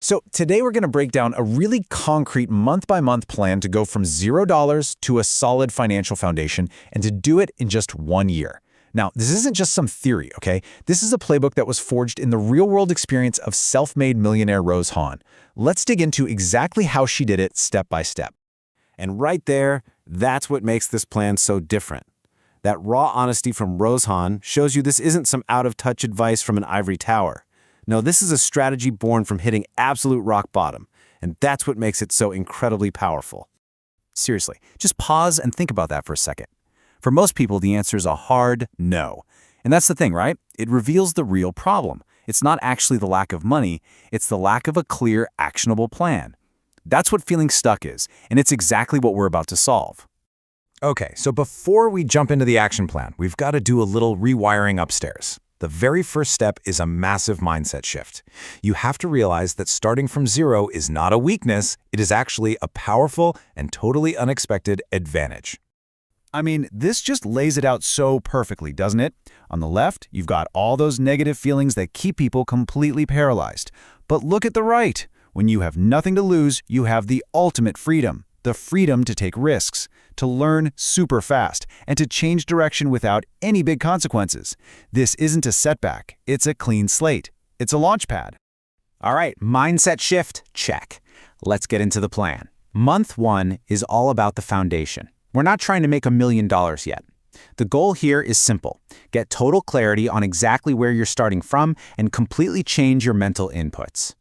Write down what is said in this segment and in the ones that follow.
So today we're going to break down a really concrete month-by-month plan to go from $0 to a solid financial foundation and to do it in just 1 year. Now, this isn't just some theory, okay? This is a playbook that was forged in the real-world experience of self-made millionaire Rose Hahn. Let's dig into exactly how she did it step by step. And right there, that's what makes this plan so different. That raw honesty from Rose Hahn shows you this isn't some out-of-touch advice from an ivory tower. No, this is a strategy born from hitting absolute rock bottom, and that's what makes it so incredibly powerful. Seriously, just pause and think about that for a second. For most people, the answer is a hard no. And that's the thing, right? It reveals the real problem. It's not actually the lack of money, it's the lack of a clear, actionable plan. That's what feeling stuck is, and it's exactly what we're about to solve. Okay, so before we jump into the action plan, we've got to do a little rewiring upstairs. The very first step is a massive mindset shift. You have to realize that starting from zero is not a weakness, it is actually a powerful and totally unexpected advantage. I mean, this just lays it out so perfectly, doesn't it? On the left, you've got all those negative feelings that keep people completely paralyzed. But look at the right. When you have nothing to lose, you have the ultimate freedom. The freedom to take risks, to learn super fast, and to change direction without any big consequences. This isn't a setback, it's a clean slate. It's a launch pad. All right, mindset shift, check. Let's get into the plan. Month 1 is all about the foundation. We're not trying to make $1 million yet. The goal here is simple. Get total clarity on exactly where you're starting from and completely change your mental inputs.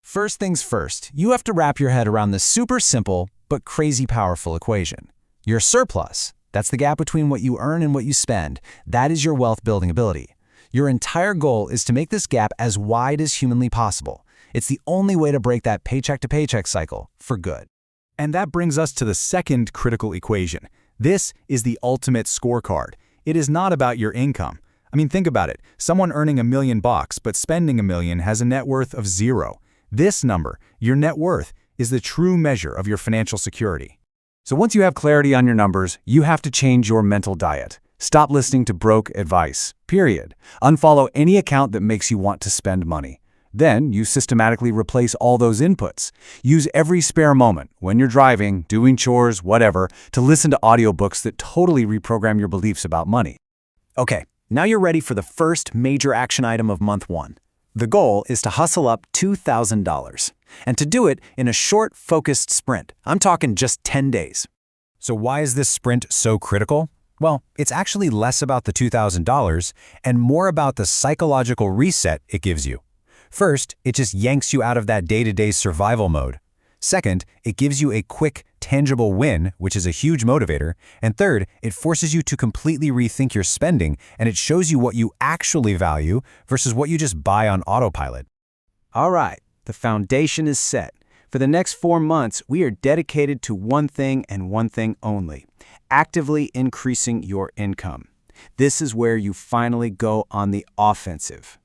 First things first, you have to wrap your head around the super simple but crazy powerful equation. Your surplus, that's the gap between what you earn and what you spend, that is your wealth building ability. Your entire goal is to make this gap as wide as humanly possible. It's the only way to break that paycheck to paycheck cycle for good. And that brings us to the second critical equation. This is the ultimate scorecard. It is not about your income. I mean, think about it. Someone earning $1 million but spending $1 million has a net worth of 0. This number, your net worth, is the true measure of your financial security. So once you have clarity on your numbers, you have to change your mental diet. Stop listening to broke advice, period. Unfollow any account that makes you want to spend money. Then you systematically replace all those inputs. Use every spare moment, when you're driving, doing chores, whatever, to listen to audiobooks that totally reprogram your beliefs about money. Okay, now you're ready for the first major action item of month 1. The goal is to hustle up $2,000, and to do it in a short, focused sprint. I'm talking just 10 days. So why is this sprint so critical? Well, it's actually less about the $2,000 and more about the psychological reset it gives you. First, it just yanks you out of that day-to-day survival mode. Second, it gives you a quick, tangible win, which is a huge motivator. And third, it forces you to completely rethink your spending, and it shows you what you actually value versus what you just buy on autopilot. All right, the foundation is set. For the next 4 months, we are dedicated to one thing and one thing only: actively increasing your income. This is where you finally go on the offensive.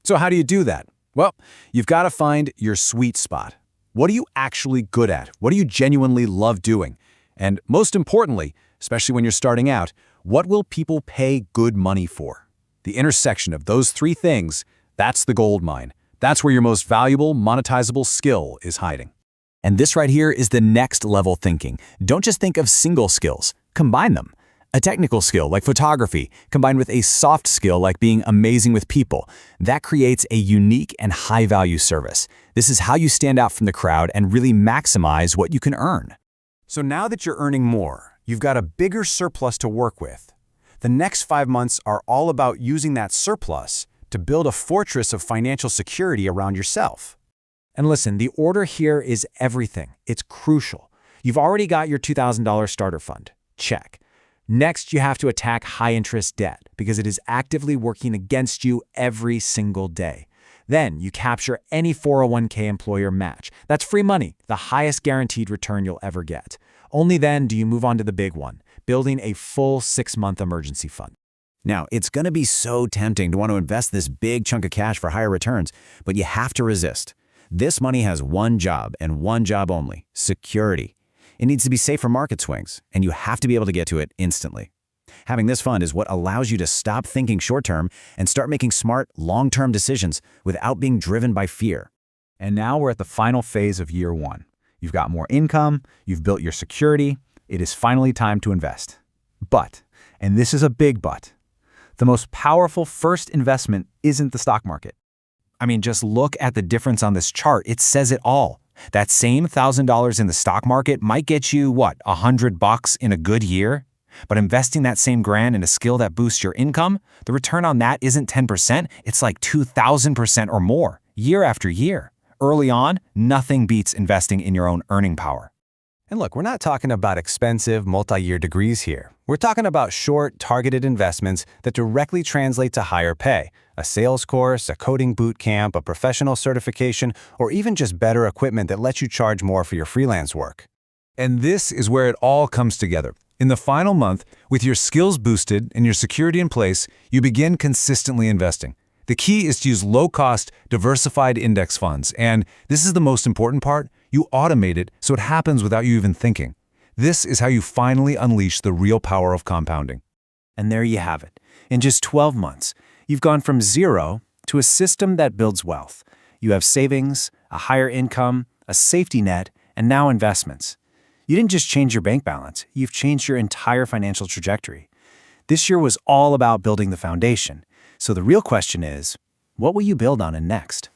So how do you do that? Well, you've got to find your sweet spot. What are you actually good at? What do you genuinely love doing? And most importantly, especially when you're starting out, what will people pay good money for? The intersection of those 3 things, that's the gold mine. That's where your most valuable, monetizable skill is hiding. And this right here is the next level thinking. Don't just think of single skills. Combine them. A technical skill like photography combined with a soft skill like being amazing with people, that creates a unique and high-value service. This is how you stand out from the crowd and really maximize what you can earn. So now that you're earning more, you've got a bigger surplus to work with. The next 5 months are all about using that surplus to build a fortress of financial security around yourself. And listen, the order here is everything. It's crucial. You've already got your $2,000 starter fund. Check. Next, you have to attack high-interest debt because it is actively working against you every single day. Then you capture any 401k employer match. That's free money, the highest guaranteed return you'll ever get. Only then do you move on to the big one, building a full 6-month emergency fund. Now, it's going to be so tempting to want to invest this big chunk of cash for higher returns, but you have to resist. This money has one job and one job only: security. It needs to be safe from market swings, and you have to be able to get to it instantly. Having this fund is what allows you to stop thinking short-term and start making smart, long-term decisions without being driven by fear. And now we're at the final phase of year one. You've got more income, you've built your security, it is finally time to invest. But, and this is a big but, the most powerful first investment isn't the stock market. I mean, just look at the difference on this chart. It says it all. That same $1,000 in the stock market might get you, what, $100 in a good year? But investing that same grand in a skill that boosts your income, the return on that isn't 10%, it's like 2,000% or more, year after year. Early on, nothing beats investing in your own earning power. And look, we're not talking about expensive, multi-year degrees here. We're talking about short, targeted investments that directly translate to higher pay. A sales course, a coding boot camp, a professional certification, or even just better equipment that lets you charge more for your freelance work. And this is where it all comes together. In the final month, with your skills boosted and your security in place, you begin consistently investing. The key is to use low-cost, diversified index funds, and this is the most important part, you automate it so it happens without you even thinking. This is how you finally unleash the real power of compounding. And there you have it. In just 12 months, you've gone from zero to a system that builds wealth. You have savings, a higher income, a safety net, and now investments. You didn't just change your bank balance, you've changed your entire financial trajectory. This year was all about building the foundation. So the real question is, what will you build on in next?